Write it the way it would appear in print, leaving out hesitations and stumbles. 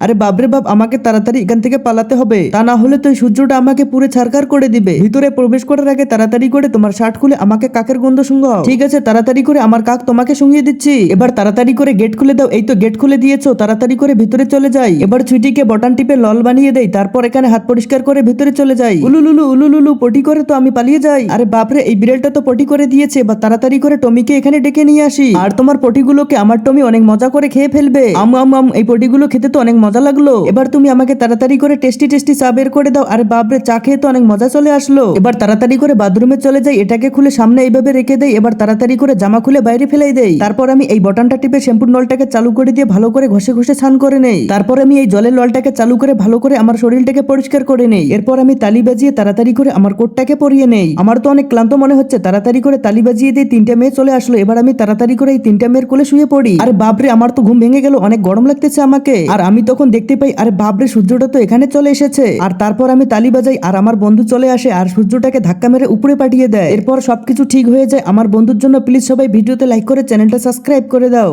আরে বাবরে বাপ, আমাকে তাড়াতাড়ি এখান থেকে পালাতে হবে, তা না হলে তো এই সূর্যটা আমাকে পুরো ছারখার করে দিবে। ভিতরে প্রবেশ করার আগে তাড়াতাড়ি করে তোমার শার্ট খুলে আমাকে কাকের গন্ধ শুঙ্গাও। ঠিক আছে, তাড়াতাড়ি করে আমার কাক তোমাকে শুঙ্গিয়ে দিচ্ছি। এবার তাড়াতাড়ি করে গেট খুলে দাও। এই তো গেট খুলে দিয়েছো, তাড়াতাড়ি করে ভিতরে চলে যাই। এবার ছুটিকে বটন টিপে লল বানিয়ে দেই, তারপর এখানে হাত পরিষ্কার করে ভিতরে চলে যাই। উলুলুলু উলুলুলু পটি করে তো আমি পালিয়ে যাই। আরে বাপরে, এই বিড়ালটা তো পটি করে দিয়েছে। বা তাড়াতাড়ি করে টমিকে এখানে ডেকে নিয়ে আসি, আর তোমার পটিগুলোকে আমার টমি অনেক মজা করে খেয়ে ফেলবে। আম আম আম, এই পটিগুলো খেতে তো অনেক মজা লাগলো। এবার তুমি আমাকে তাড়াতাড়ি করে টেস্টি টেস্টি চা বের করে দাও। আরে বাপরে, চা খেয়ে তো অনেক মজা চলে আসলো। এবার তাড়াতাড়ি করে বাথরুমে চলে যাই, এটাকে খুলে সামনে এইভাবে রেখে দেই। এবার তাড়াতাড়ি করে জামা খুলে বাইরে ফেলাই দেই। তারপর আমি এই বটনটা টিপে শ্যাম্পুর নলটাকে চালু করে দিয়ে ভালো করে ঘষে ঘষে স্নান করে নেই। তারপর আমি এই জলের নলটাকে চালু করে ভালো করে আমার শরীরটাকে পরিষ্কার করে নেই। এরপর আমি তালি বাজিয়ে তাড়াতাড়ি করে আমার কোটটাকে পরিয়ে নেই। আমার তো অনেক ক্লান্ত মনে হচ্ছে, তাড়াতাড়ি করে তালি বাজিয়ে দিয়ে 3টে মেয়ে চলে আসলো। এবার আমি তাড়াতাড়ি করে এই 3টে মেয়ের কোলে শুয়ে পড়ি। আরে বাপরে, আমার তো ঘুম ভেঙে গেল, অনেক গরম লাগতেছে আমাকে। আর আমি তখন দেখতে পাই, আরে বাপরে, সূর্যটা তো এখানে চলে এসেছে। আর তারপর আমি তালি বাজাই, আর আমার বন্ধু চলে আসে আর সূর্যটাকে ধাক্কা মেরে উপরে পাঠিয়ে দেয়। এরপর সবকিছু ঠিক হয়ে যায়। আমার বন্ধুর জন্য প্লিজ সবাই ভিডিওতে লাইক করে চ্যানেলটা সাবস্ক্রাইব করে দাও।